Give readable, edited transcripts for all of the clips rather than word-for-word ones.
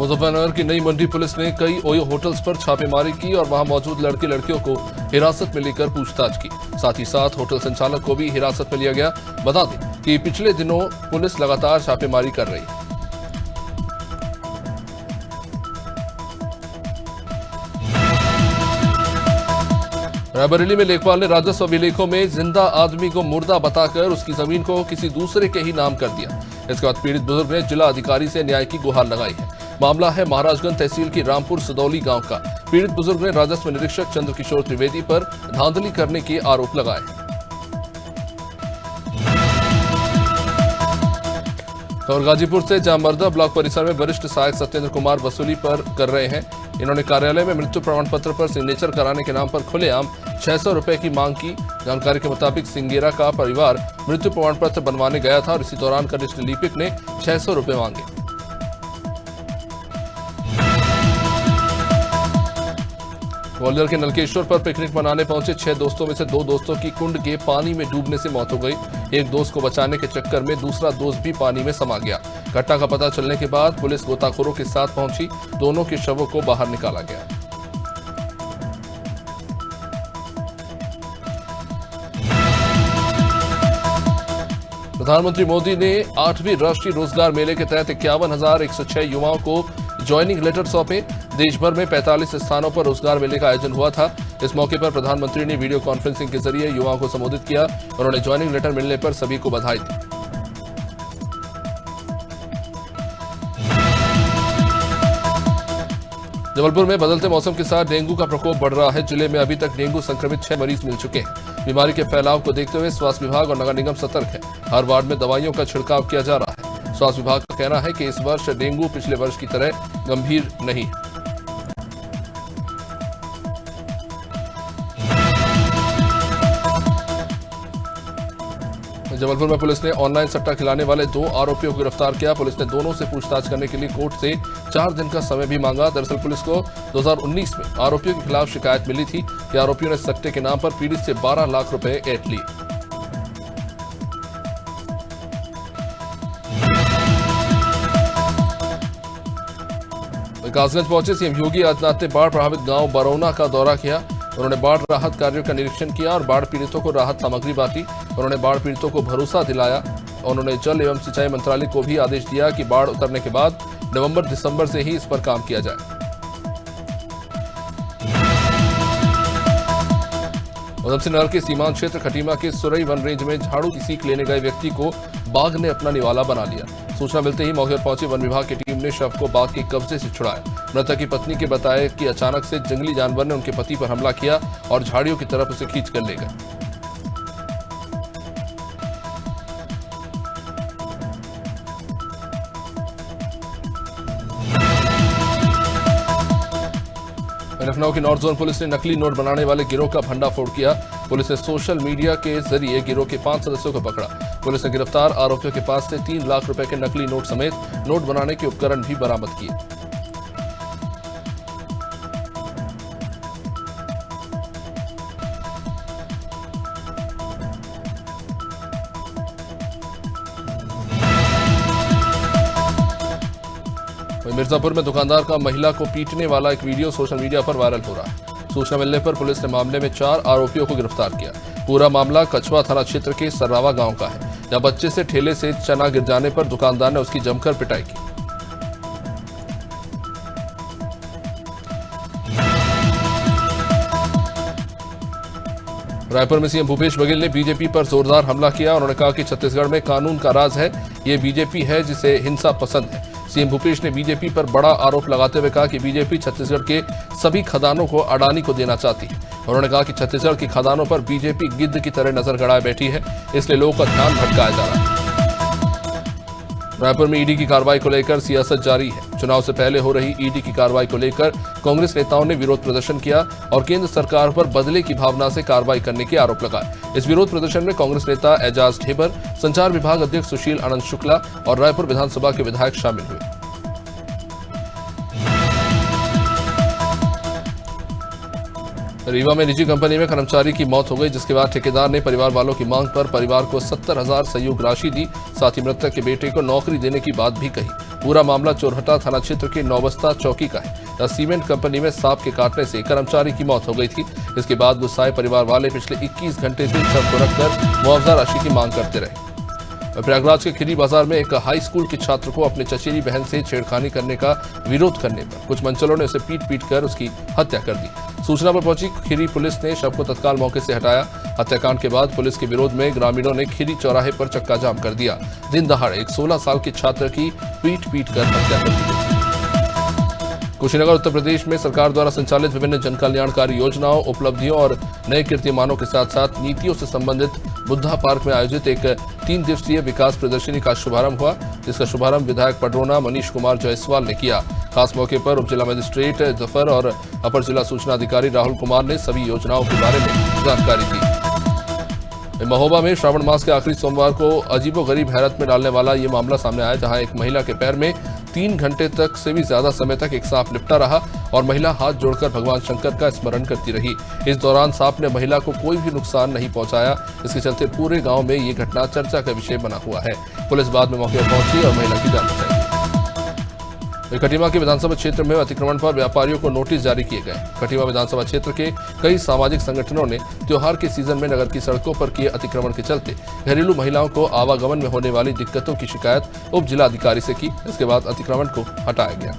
मुजफ्फरनगर की नई मंडी पुलिस ने कई ओयो होटल्स पर छापेमारी की और वहां मौजूद लड़के लड़कियों को हिरासत में लेकर पूछताछ की। साथ ही साथ होटल संचालक को भी हिरासत में लिया गया। बता दें कि पिछले दिनों पुलिस लगातार छापेमारी कर रही है। रायबरेली में लेखपाल ने राजस्व अभिलेखों में जिंदा आदमी को मुर्दा बताकर उसकी जमीन को किसी दूसरे के ही नाम कर दिया। इसके बाद पीड़ित बुजुर्ग ने जिला अधिकारी से न्याय की गुहार लगाई है। मामला है महाराजगंज तहसील की रामपुर सदौली गांव का। पीड़ित बुजुर्ग ने राजस्व निरीक्षक चंद्रकिशोर त्रिवेदी पर धांधली करने के आरोप लगाए। और गाजीपुर से जामर्दा ब्लॉक परिसर में वरिष्ठ सहायक सत्येंद्र कुमार वसूली पर कर रहे हैं। इन्होंने कार्यालय में मृत्यु प्रमाण पत्र पर सिग्नेचर कराने के नाम पर खुलेआम 600 रुपए की मांग की। जानकारी के मुताबिक सिंगेरा का परिवार मृत्यु प्रमाण पत्र बनवाने गया था और इसी दौरान कनिष्ठ लिपिक ने 600 रुपए मांगे। ग्वालियर के नलकेश्वर पर पिकनिक मनाने पहुंचे 6 दोस्तों में से 2 दोस्तों की कुंड के पानी में डूबने से मौत हो गई। एक दोस्त को बचाने के चक्कर में दूसरा दोस्त भी पानी में समा गया। घटना का पता चलने के बाद पुलिस गोताखोरों के साथ पहुंची। दोनों के शवों को बाहर निकाला गया। प्रधानमंत्री मोदी ने 8वीं राष्ट्रीय रोजगार मेले के तहत 51,106 युवाओं को ज्वाइनिंग लेटर सौंपे। देश भर में 45 स्थानों पर रोजगार मेले का आयोजन हुआ था। इस मौके पर प्रधानमंत्री ने वीडियो कॉन्फ्रेंसिंग के जरिए युवाओं को संबोधित किया। उन्होंने ज्वाइनिंग लेटर मिलने पर सभी को बधाई दी। जबलपुर में बदलते मौसम के साथ डेंगू का प्रकोप बढ़ रहा है। जिले में अभी तक डेंगू संक्रमित 6 मरीज मिल चुके हैं। बीमारी के फैलाव को देखते हुए स्वास्थ्य विभाग और नगर निगम सतर्क है। हर वार्ड में दवाइयों का छिड़काव किया जा रहा है। स्वास्थ्य विभाग का कहना है कि इस वर्ष डेंगू पिछले वर्ष की तरह गंभीर नहीं है। जबलपुर में पुलिस ने ऑनलाइन सट्टा खिलाने वाले 2 आरोपियों को गिरफ्तार किया। पुलिस ने दोनों से पूछताछ करने के लिए कोर्ट से 4 दिन का समय भी मांगा। दरअसल पुलिस को 2019 में आरोपियों के खिलाफ शिकायत मिली थी कि आरोपियों ने सट्टे के नाम पर पीड़ित से 12 लाख रुपए ऐंठ लिए। विकासगंज पहुंचे सीएम योगी आदित्यनाथ ने बाढ़ प्रभावित गांव बरौना का दौरा किया। उन्होंने बाढ़ राहत कार्यों का निरीक्षण किया और बाढ़ पीड़ितों को राहत सामग्री बांटी। उन्होंने बाढ़ पीड़ितों को भरोसा दिलाया। उन्होंने जल एवं सिंचाई मंत्रालय को भी आदेश दिया कि बाढ़ उतरने के बाद नवंबर-दिसंबर से ही इस पर काम किया जाए। उधमसिंह नगर के सीमांत क्षेत्र खटीमा के सुरई वन रेंज में झाड़ू की सीख लेने गए व्यक्ति को बाघ ने अपना निवाला बना लिया। सूचना मिलते ही मौके पर पहुंची वन विभाग की टीम ने शव को बाघ के कब्जे से छुड़ाया। मृतक की पत्नी के बताया कि अचानक से जंगली जानवर ने उनके पति पर हमला किया और झाड़ियों की तरफ उसे खींच कर ले गए। लखनऊ की नॉर्थ जोन पुलिस ने नकली नोट बनाने वाले गिरोह का भंडाफोड़ किया। पुलिस ने सोशल मीडिया के जरिए गिरोह के 5 सदस्यों को पकड़ा। पुलिस ने गिरफ्तार आरोपियों के पास से 3 लाख रुपए के नकली नोट समेत नोट बनाने के उपकरण भी बरामद किए। मिर्जापुर में दुकानदार का महिला को पीटने वाला एक वीडियो सोशल मीडिया पर वायरल हो रहा है। सूचना मिलने पर पुलिस ने मामले में 4 आरोपियों को गिरफ्तार किया। पूरा मामला कछवा थाना क्षेत्र के सर्रावा गांव का है, जहां बच्चे से ठेले से चना गिर जाने पर दुकानदार ने उसकी जमकर पिटाई की। रायपुर में सीएम भूपेश बघेल ने बीजेपी पर जोरदार हमला किया। उन्होंने कहा कि छत्तीसगढ़ में कानून का राज है, ये बीजेपी है जिसे हिंसा पसंद है। सीएम भूपेश ने बीजेपी पर बड़ा आरोप लगाते हुए कहा कि बीजेपी छत्तीसगढ़ के सभी खदानों को अडानी को देना चाहती है। उन्होंने कहा कि छत्तीसगढ़ की खदानों पर बीजेपी गिद्ध की तरह नजर गड़ाए बैठी है, इसलिए लोगों का ध्यान भटकाया जा रहा है। रायपुर में ईडी की कार्रवाई को लेकर सियासत जारी है। चुनाव से पहले हो रही ईडी की कार्रवाई को लेकर कांग्रेस नेताओं ने विरोध प्रदर्शन किया और केंद्र सरकार पर बदले की भावना से कार्रवाई करने के आरोप लगाए। इस विरोध प्रदर्शन में कांग्रेस नेता एजाज ढेबर, संचार विभाग अध्यक्ष सुशील आनंद शुक्ला और रायपुर विधानसभा के विधायक शामिल हुए। रीवा में निजी कंपनी में कर्मचारी की मौत हो गई, जिसके बाद ठेकेदार ने परिवार वालों की मांग पर परिवार को 70,000 सहयोग राशि दी। साथ ही मृतक के बेटे को नौकरी देने की बात भी कही। पूरा मामला चोरहटा थाना क्षेत्र के नौबस्ता चौकी का है, जहां सीमेंट कंपनी में सांप के काटने से कर्मचारी की मौत हो गई थी। इसके बाद गुस्साए परिवार वाले पिछले 21 घंटे से शव को रखकर मुआवजा राशि की मांग करते रहे। प्रयागराज के खिरी बाजार में एक हाई स्कूल के छात्र को अपने चचेरी बहन से छेड़खानी करने का विरोध करने पर कुछ मनचलों ने उसे पीट कर उसकी हत्या कर दी। सूचना पर पहुंची खिरी पुलिस ने शव को तत्काल मौके से हटाया। हत्याकांड के बाद पुलिस के विरोध में ग्रामीणों ने खिरी चौराहे पर चक्का जाम कर दिया। दिन दहाड़े एक 16 साल के छात्र की पीट कर हत्या कर दी। कुशीनगर उत्तर प्रदेश में सरकार द्वारा संचालित विभिन्न जन कल्याणकारी योजनाओं, उपलब्धियों और नए कीर्तिमानों के साथ साथ नीतियों से संबंधित बुद्धा पार्क में आयोजित एक 3 दिवसीय विकास प्रदर्शनी का शुभारंभ हुआ, जिसका शुभारंभ विधायक पडरौना मनीष कुमार जायसवाल ने किया। खास मौके पर उप जिला मजिस्ट्रेट जफर और अपर जिला सूचना अधिकारी राहुल कुमार ने सभी योजनाओं के बारे में जानकारी दी। महोबा में श्रावण मास के आखिरी सोमवार को अजीबोगरीब हैरत में डालने वाला ये मामला सामने आया, जहां एक महिला के पैर में 3 घंटे तक से भी ज्यादा समय तक एक सांप लिपटा रहा और महिला हाथ जोड़कर भगवान शंकर का स्मरण करती रही। इस दौरान सांप ने महिला को कोई भी नुकसान नहीं पहुंचाया। इसके चलते पूरे गांव में ये घटना चर्चा का विषय बना हुआ है। पुलिस बाद में मौके पर पहुंची और महिला की जान बचाई। खटीमा के विधानसभा क्षेत्र में अतिक्रमण पर व्यापारियों को नोटिस जारी किए गए। खटीमा विधानसभा क्षेत्र के कई सामाजिक संगठनों ने त्योहार के सीजन में नगर की सड़कों पर किए अतिक्रमण के चलते घरेलू महिलाओं को आवागमन में होने वाली दिक्कतों की शिकायत उप जिलाधिकारी से की। इसके बाद अतिक्रमण को हटाया गया।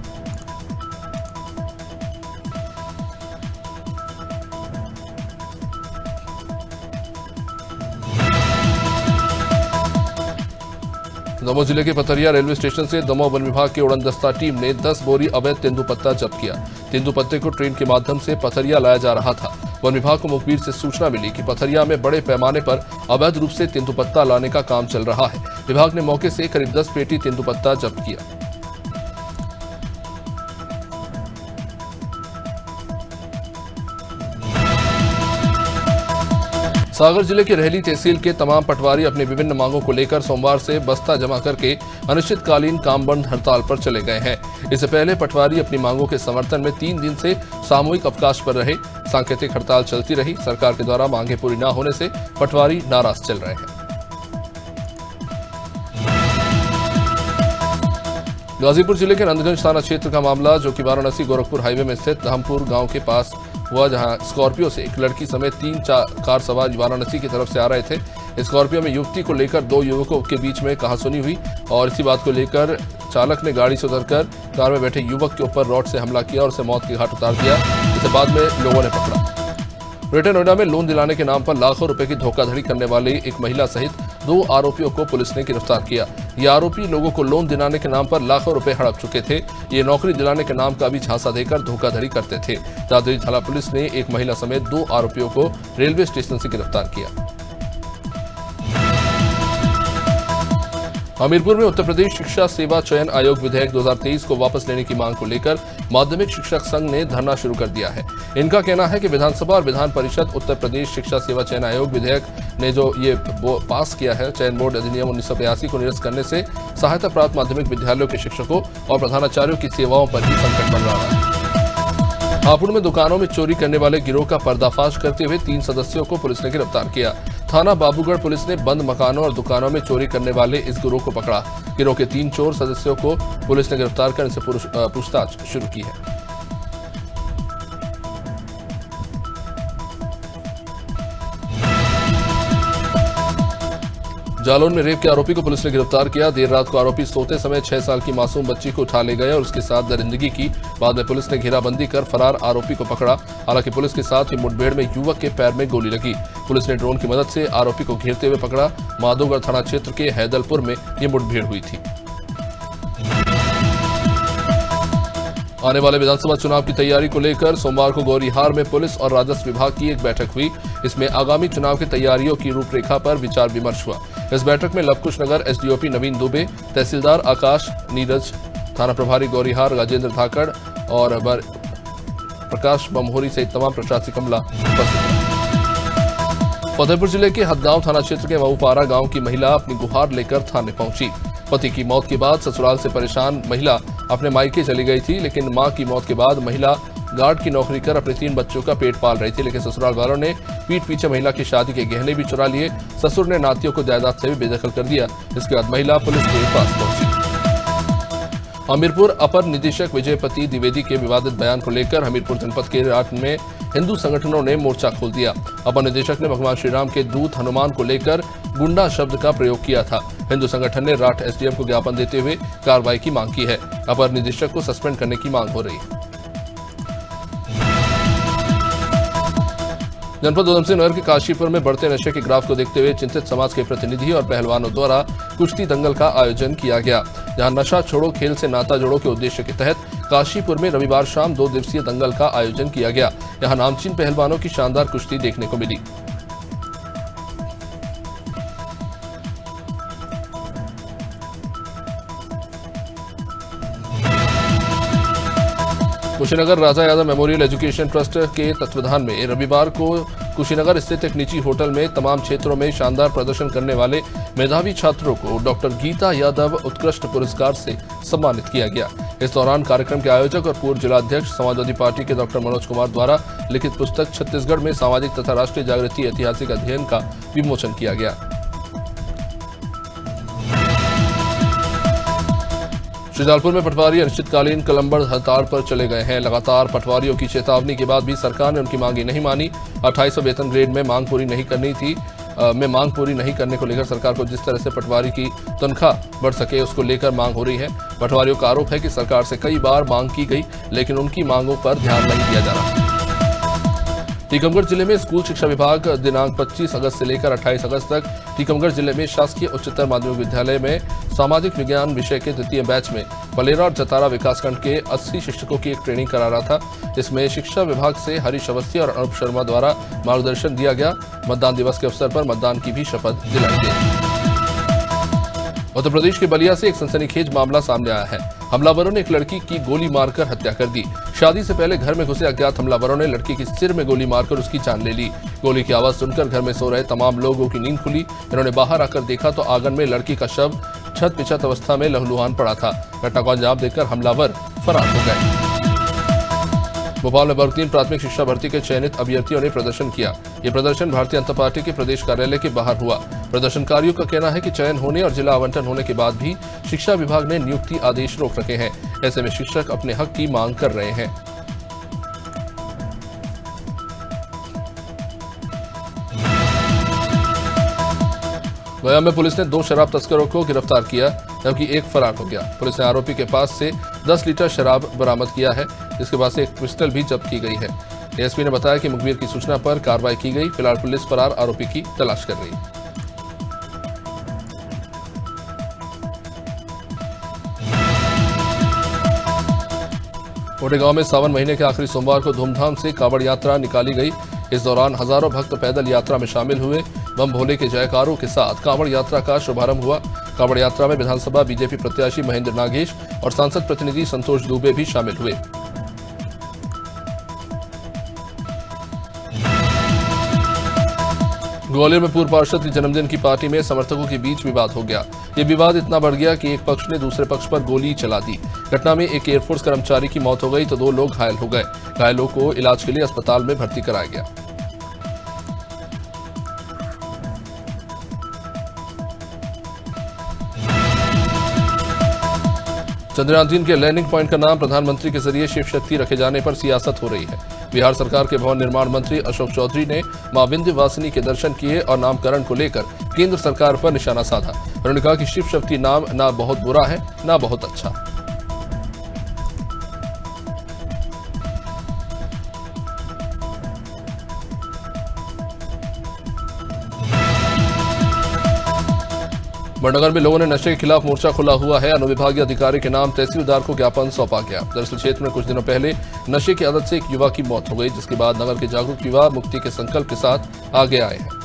दमोह जिले के पथरिया रेलवे स्टेशन से दमोह वन विभाग की उड़नदस्ता टीम ने 10 बोरी अवैध तेंदुपत्ता जब्त किया। तेंदुपत्ते को ट्रेन के माध्यम से पथरिया लाया जा रहा था। वन विभाग को मुखबिर से सूचना मिली कि पथरिया में बड़े पैमाने पर अवैध रूप से तेंदुपत्ता लाने का काम चल रहा है। विभाग ने मौके से करीब 10 पेटी तेंदुपत्ता जब्त किया। सागर जिले के रेहली तहसील के तमाम पटवारी अपनी विभिन्न मांगों को लेकर सोमवार से बस्ता जमा करके अनिश्चितकालीन काम बंद हड़ताल पर चले गए हैं। इससे पहले पटवारी अपनी मांगों के समर्थन में 3 दिन से सामूहिक अवकाश पर रहे। सांकेतिक हड़ताल चलती रही। सरकार के द्वारा मांगे पूरी न होने से पटवारी नाराज चल रहे हैं। गाजीपुर जिले के नंदगंज थाना क्षेत्र का मामला, जो कि वाराणसी गोरखपुर हाईवे में स्थित धामपुर गांव के पास हुआ, जहां स्कॉर्पियो से एक लड़की समेत 3 कार सवार वाराणसी की तरफ से आ रहे थे। स्कॉर्पियो में युवती को लेकर 2 युवकों के बीच में कहासुनी हुई और इसी बात को लेकर चालक ने गाड़ी से उतरकर कार में बैठे युवक के ऊपर रॉड से हमला किया और उसे मौत के घाट उतार दिया। इसे बाद में लोगों ने पकड़ा। ग्रेटर नोएडा में लोन दिलाने के नाम पर लाखों रुपए की धोखाधड़ी करने वाली एक महिला सहित 2 आरोपियों को पुलिस ने गिरफ्तार किया। ये आरोपी लोगों को लोन दिलाने के नाम पर लाखों रुपए हड़प चुके थे। ये नौकरी दिलाने के नाम का भी झांसा देकर धोखाधड़ी करते थे। दादरी थाना पुलिस ने एक महिला समेत 2 आरोपियों को रेलवे स्टेशन से गिरफ्तार किया। हमीरपुर में उत्तर प्रदेश शिक्षा सेवा चयन आयोग विधेयक 2023 को वापस लेने की मांग को लेकर माध्यमिक शिक्षक संघ ने धरना शुरू कर दिया है। इनका कहना है कि विधानसभा और विधान परिषद उत्तर प्रदेश शिक्षा सेवा चयन आयोग विधेयक ने जो ये पास किया है, चयन बोर्ड अधिनियम 1982 को निरस्त करने से सहायता प्राप्त माध्यमिक विद्यालयों के शिक्षकों और प्रधानाचार्यों की सेवाओं पर ही संकट बन रहा है। हापुड़ में दुकानों में चोरी करने वाले गिरोह का पर्दाफाश करते हुए 3 सदस्यों को पुलिस ने गिरफ्तार किया। थाना बाबूगढ़ पुलिस ने बंद मकानों और दुकानों में चोरी करने वाले इस गिरोह को पकड़ा। गिरोह के 3 चोर सदस्यों को पुलिस ने गिरफ्तार कर इनसे पूछताछ शुरू की है। जालौन में रेप के आरोपी को पुलिस ने गिरफ्तार किया। देर रात को आरोपी सोते समय 6 साल की मासूम बच्ची को उठा ले गए और उसके साथ दरिंदगी की। बाद में पुलिस ने घेराबंदी कर फरार आरोपी को पकड़ा। हालांकि पुलिस के साथ ही मुठभेड़ में युवक के पैर में गोली लगी। पुलिस ने ड्रोन की मदद से आरोपी को घेरते हुए पकड़ा। माधोगढ़ थाना क्षेत्र के हैदलपुर में ये मुठभेड़ हुई थी। आने वाले विधानसभा चुनाव की तैयारी को लेकर सोमवार को गौरीहार में पुलिस और राजस्व विभाग की एक बैठक हुई। इसमें आगामी चुनाव की तैयारियों की रूपरेखा पर विचार विमर्श हुआ। इस बैठक में लवकुश नगर एसडीओपी नवीन दुबे, तहसीलदार आकाश नीरज, थाना प्रभारी गौरीहार राजेंद्र धाकड़ और प्रकाश बमहोरी सहित तमाम प्रशासनिक अमला उपस्थित रहे। फतेहपुर जिले के हदगांव थाना क्षेत्र के मऊपारा गांव की महिला अपनी गुहार लेकर थाने पहुंची। पति की मौत के बाद ससुराल से परेशान महिला अपने मायके चली गई थी, लेकिन मां की मौत के बाद महिला गार्ड की नौकरी कर अपने 3 बच्चों का पेट पाल रही थी। लेकिन ससुराल वालों ने पीठ पीछे महिला की शादी के गहने भी चुरा लिए। ससुर ने नातियों को जायदाद से भी बेदखल कर दिया। इसके बाद महिला पुलिस के पास पहुंची। हमीरपुर अपर निदेशक विजयपति द्विवेदी के विवादित बयान को लेकर हमीरपुर जनपद के राट में हिंदू संगठनों ने मोर्चा खोल दिया। अपर निदेशक ने भगवान श्रीराम के दूत हनुमान को लेकर गुंडा शब्द का प्रयोग किया था। हिंदू संगठन ने राट एसडीएम को ज्ञापन देते हुए कार्रवाई की मांग की है। अपर निदेशक को सस्पेंड करने की मांग हो रही है। जनपद उधमसिंह नगर के काशीपुर में बढ़ते नशे के ग्राफ को देखते हुए चिंतित समाज के प्रतिनिधि और पहलवानों द्वारा कुश्ती दंगल का आयोजन किया गया, जहां नशा छोड़ो खेल से नाता जोड़ो के उद्देश्य के तहत काशीपुर में रविवार शाम 2 दिवसीय दंगल का आयोजन किया गया। यहां नामचीन पहलवानों की शानदार कुश्ती देखने को मिली। कुशीनगर राजा यादव मेमोरियल एजुकेशन ट्रस्ट के तत्वाधान में रविवार को कुशीनगर स्थित एक निजी होटल में तमाम क्षेत्रों में शानदार प्रदर्शन करने वाले मेधावी छात्रों को डॉक्टर गीता यादव उत्कृष्ट पुरस्कार से सम्मानित किया गया। इस दौरान कार्यक्रम के आयोजक और पूर्व जिलाध्यक्ष समाजवादी पार्टी के डॉक्टर मनोज कुमार द्वारा लिखित पुस्तक छत्तीसगढ़ में सामाजिक तथा राष्ट्रीय जागृति ऐतिहासिक अध्ययन का विमोचन किया गया। शुजालपुर में पटवारी अनिश्चितकालीन कलमबड़ हड़ताल पर चले गए हैं। लगातार पटवारियों की चेतावनी के बाद भी सरकार ने उनकी मांगे नहीं मानी। 2800 वेतन ग्रेड में मांग पूरी नहीं करने को लेकर सरकार को जिस तरह से पटवारी की तनख्वाह बढ़ सके उसको लेकर मांग हो रही है। पटवारियों का आरोप है कि सरकार से कई बार मांग की गई, लेकिन उनकी मांगों पर ध्यान नहीं दिया जा रहा। टीकमगढ़ जिले में स्कूल शिक्षा विभाग दिनांक 25 अगस्त से लेकर 28 अगस्त तक टीकमगढ़ जिले में शासकीय उच्चतर माध्यमिक विद्यालय में सामाजिक विज्ञान विषय के द्वितीय बैच में पलेरा और जतारा विकासखंड के 80 शिक्षकों की एक ट्रेनिंग करा रहा था। इसमें शिक्षा विभाग से हरीश अवस्थी और अनुप शर्मा द्वारा मार्गदर्शन दिया गया। मतदान दिवस के अवसर पर मतदान की भी शपथ दिलाई गई। उत्तर प्रदेश के बलिया से एक सनसनीखेज मामला सामने आया है। हमलावरों ने एक लड़की की गोली मारकर हत्या कर दी। शादी से पहले घर में घुसे अज्ञात हमलावरों ने लड़की के सिर में गोली मारकर उसकी जान ले ली। गोली की आवाज सुनकर घर में सो रहे तमाम लोगों की नींद खुली। इन्होंने बाहर आकर देखा तो आंगन में लड़की का शव छत पिछत अवस्था में लहूलुहान पड़ा था। घटना को अंजाम देकर हमलावर फरार हो गए। भोपाल में वर्ग 3 प्राथमिक शिक्षा भर्ती के चयनित अभ्यर्थियों ने प्रदर्शन किया। ये प्रदर्शन भारतीय जनता पार्टी के प्रदेश कार्यालय के बाहर हुआ। प्रदर्शनकारियों का कहना है कि चयन होने और जिला आवंटन होने के बाद भी शिक्षा विभाग ने नियुक्ति आदेश रोक रखे हैं। ऐसे में शिक्षक अपने हक की मांग कर रहे हैं। गया में पुलिस ने 2 शराब तस्करों को गिरफ्तार किया, जबकि एक फरार हो गया। पुलिस ने आरोपी के पास से 10 लीटर शराब बरामद किया है, जिसके पास से एक पिस्टल भी जब्त की गई है। एएसपी ने बताया कि मुखबिर की सूचना पर कार्रवाई की गई। फिलहाल पुलिस फरार आरोपी की तलाश कर रही है। कोटेगांव में सावन महीने के आखिरी सोमवार को धूमधाम से कांवड़ यात्रा निकाली गई। इस दौरान हजारों भक्त पैदल यात्रा में शामिल हुए। बम भोले के जयकारों के साथ कांवड़ यात्रा का शुभारंभ हुआ। कांवड़ यात्रा में विधानसभा बीजेपी प्रत्याशी महेंद्र नागेश और सांसद प्रतिनिधि संतोष दुबे भी शामिल हुए। ग्वालियर में पूर्व पार्षद के जन्मदिन की पार्टी में समर्थकों के बीच विवाद हो गया। ये विवाद इतना बढ़ गया कि एक पक्ष ने दूसरे पक्ष पर गोली चला दी। घटना में एक एयरफोर्स कर्मचारी की मौत हो गई तो 2 लोग घायल हो गए। घायलों को इलाज के लिए अस्पताल में भर्ती कराया गया। चंद्रयान 3 के लैंडिंग पॉइंट का नाम प्रधानमंत्री के जरिए शिव शक्ति रखे जाने पर सियासत हो रही है। बिहार सरकार के भवन निर्माण मंत्री अशोक चौधरी ने मां विंध्यवासिनी के दर्शन किए और नामकरण को लेकर केंद्र सरकार पर निशाना साधा। उन्होंने कहा कि शिव शक्ति नाम ना बहुत बुरा है ना बहुत अच्छा। बड़नगर में लोगों ने नशे के खिलाफ मोर्चा खोला हुआ है। अनुविभागीय अधिकारी के नाम तहसीलदार को ज्ञापन सौंपा गया। दरअसल क्षेत्र में कुछ दिनों पहले नशे की आदत से एक युवा की मौत हो गई, जिसके बाद नगर के जागरूक युवा मुक्ति के संकल्प के साथ आगे आए हैं।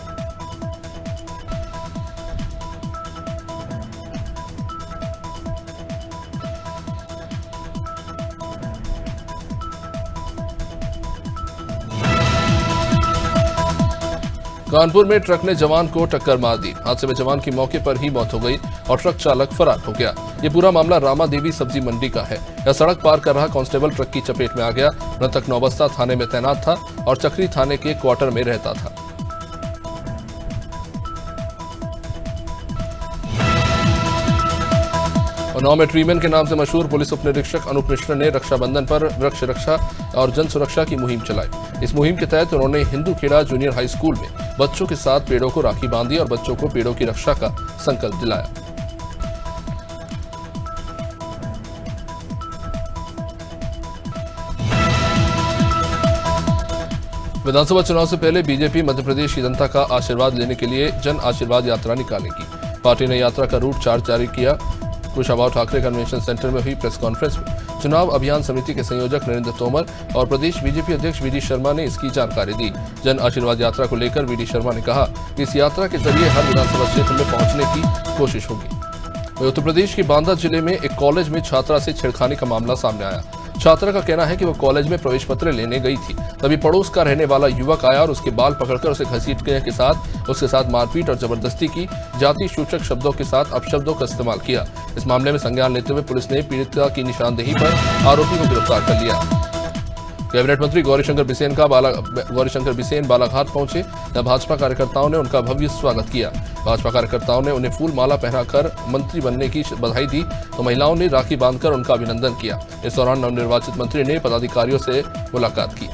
कानपुर में ट्रक ने जवान को टक्कर मार दी। हादसे में जवान की मौके पर ही मौत हो गई और ट्रक चालक फरार हो गया। ये पूरा मामला रामा देवी सब्जी मंडी का है। यह सड़क पार कर रहा कांस्टेबल ट्रक की चपेट में आ गया। मृतक नौबस्ता थाने में तैनात था और चक्री थाने के क्वार्टर में रहता था। और 9 में ट्रीमैन के नाम से मशहूर पुलिस उप निरीक्षक अनूप मिश्र ने रक्षाबंधन पर वृक्ष रक्षा और जन सुरक्षा की मुहिम चलाई। इस मुहिम के तहत उन्होंने Hindu Kheda junior high school में बच्चों के साथ पेड़ों को राखी बांधी और बच्चों को पेड़ों की रक्षा का संकल्प दिलाया। विधानसभा चुनाव से पहले बीजेपी मध्य प्रदेश की जनता का आशीर्वाद लेने के लिए जन आशीर्वाद यात्रा निकालेगी। पार्टी ने यात्रा का रूट चार्ट जारी किया। कुशाभाऊ ठाकरे कन्वेंशन सेंटर में हुई प्रेस कॉन्फ्रेंस में चुनाव अभियान समिति के संयोजक नरेंद्र तोमर और प्रदेश बीजेपी अध्यक्ष वीडी शर्मा ने इसकी जानकारी दी। जन आशीर्वाद यात्रा को लेकर वीडी शर्मा ने कहा कि इस यात्रा के जरिए हर विधानसभा क्षेत्र में पहुंचने की कोशिश होगी। उत्तर प्रदेश के बांदा जिले में एक कॉलेज में छात्रा से छेड़खानी का मामला सामने आया। छात्रा का कहना है कि वो कॉलेज में प्रवेश पत्र लेने गई थी, तभी पड़ोस का रहने वाला युवक आया और उसके बाल पकड़कर उसे घसीटने के साथ उसके साथ मारपीट और जबरदस्ती की, जाति सूचक शब्दों के साथ अपशब्दों का इस्तेमाल किया। इस मामले में संज्ञान लेते हुए पुलिस ने पीड़िता की निशानदेही पर आरोपी को गिरफ्तार कर लिया। कैबिनेट मंत्री गौरीशंकर बिसेन बालाघाट पहुंचे। जहां भाजपा कार्यकर्ताओं ने उनका भव्य स्वागत किया। भाजपा कार्यकर्ताओं ने उन्हें फूल माला पहनाकर मंत्री बनने की बधाई दी तो महिलाओं ने राखी बांधकर उनका अभिनंदन किया। इस दौरान नवनिर्वाचित मंत्री ने पदाधिकारियों से मुलाकात की।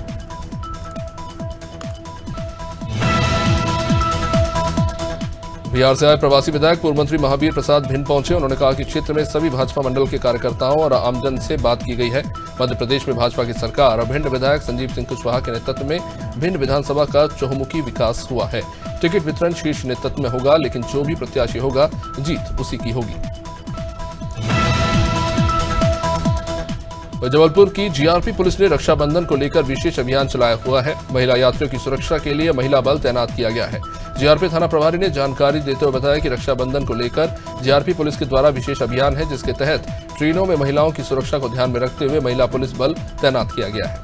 बिहार से आए प्रवासी विधायक पूर्व मंत्री महावीर प्रसाद भिंड पहुंचे। उन्होंने कहा कि क्षेत्र में सभी भाजपा मंडल के कार्यकर्ताओं और आमजन से बात की गई है। मध्य प्रदेश में भाजपा की सरकार और भिंड विधायक संजीव सिंह कुशवाहा के नेतृत्व में भिंड विधानसभा का चहुमुखी विकास हुआ है। टिकट वितरण शीर्ष नेतृत्व में होगा, लेकिन जो भी प्रत्याशी होगा जीत उसी की होगी। जबलपुर की जीआरपी पुलिस ने रक्षाबंधन को लेकर विशेष अभियान चलाया हुआ है। महिला यात्रियों की सुरक्षा के लिए महिला बल तैनात किया गया है। जीआरपी थाना प्रभारी ने जानकारी देते हुए बताया कि रक्षाबंधन को लेकर जीआरपी पुलिस के द्वारा विशेष अभियान है, जिसके तहत ट्रेनों में महिलाओं की सुरक्षा को ध्यान में रखते हुए महिला पुलिस बल तैनात किया गया है।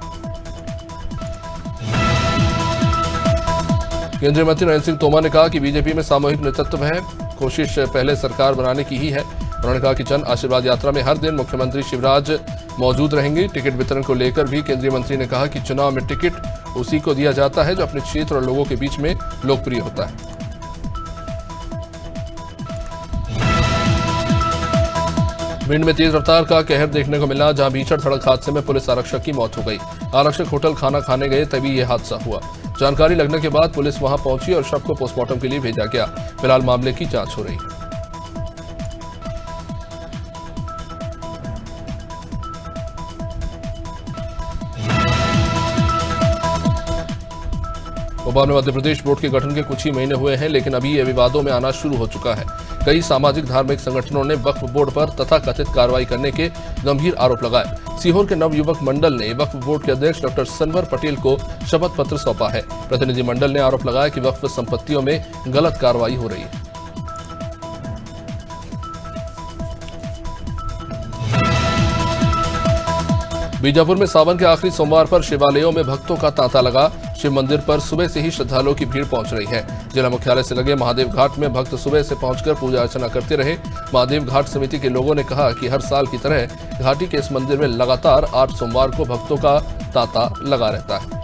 केंद्रीय मंत्री नरेंद्र सिंह तोमर ने कहा कि बीजेपी में सामूहिक नेतृत्व है, कोशिश पहले सरकार बनाने की ही है। उन्होंने कहा कि जन आशीर्वाद यात्रा में हर दिन मुख्यमंत्री शिवराज मौजूद रहेंगे। टिकट वितरण को लेकर भी केंद्रीय मंत्री ने कहा कि चुनाव में टिकट उसी को दिया जाता है जो अपने क्षेत्र और लोगों के बीच में लोकप्रिय होता है। भिंड में तेज रफ्तार का कहर देखने को मिला, जहां भीषण सड़क हादसे में पुलिस आरक्षक की मौत हो गई। आरक्षक होटल खाना खाने गए तभी यह हादसा हुआ। जानकारी लगने के बाद पुलिस वहां पहुंची और शव को पोस्टमार्टम के लिए भेजा गया। फिलहाल मामले की जांच हो रही है। भोपाल में मध्य प्रदेश बोर्ड के गठन के कुछ ही महीने हुए हैं, लेकिन अभी ये विवादों में आना शुरू हो चुका है। कई सामाजिक धार्मिक संगठनों ने वक्फ बोर्ड पर तथाकथित कार्रवाई करने के गंभीर आरोप लगाए। सीहोर के नव युवक मंडल ने वक्फ बोर्ड के अध्यक्ष डॉक्टर सनवर पटेल को शपथ पत्र सौंपा है। प्रतिनिधि मंडल ने आरोप लगाया कि वक्फ संपत्तियों में गलत कार्रवाई हो रही है। बीजापुर में सावन के आखिरी सोमवार पर शिवालयों में भक्तों का तांता लगा। शिव मंदिर पर सुबह से ही श्रद्धालुओं की भीड़ पहुंच रही है। जिला मुख्यालय से लगे महादेव घाट में भक्त सुबह से पहुंचकर पूजा अर्चना करते रहे। महादेव घाट समिति के लोगों ने कहा कि हर साल की तरह घाटी के इस मंदिर में लगातार 8 सोमवार को भक्तों का तांता लगा रहता है।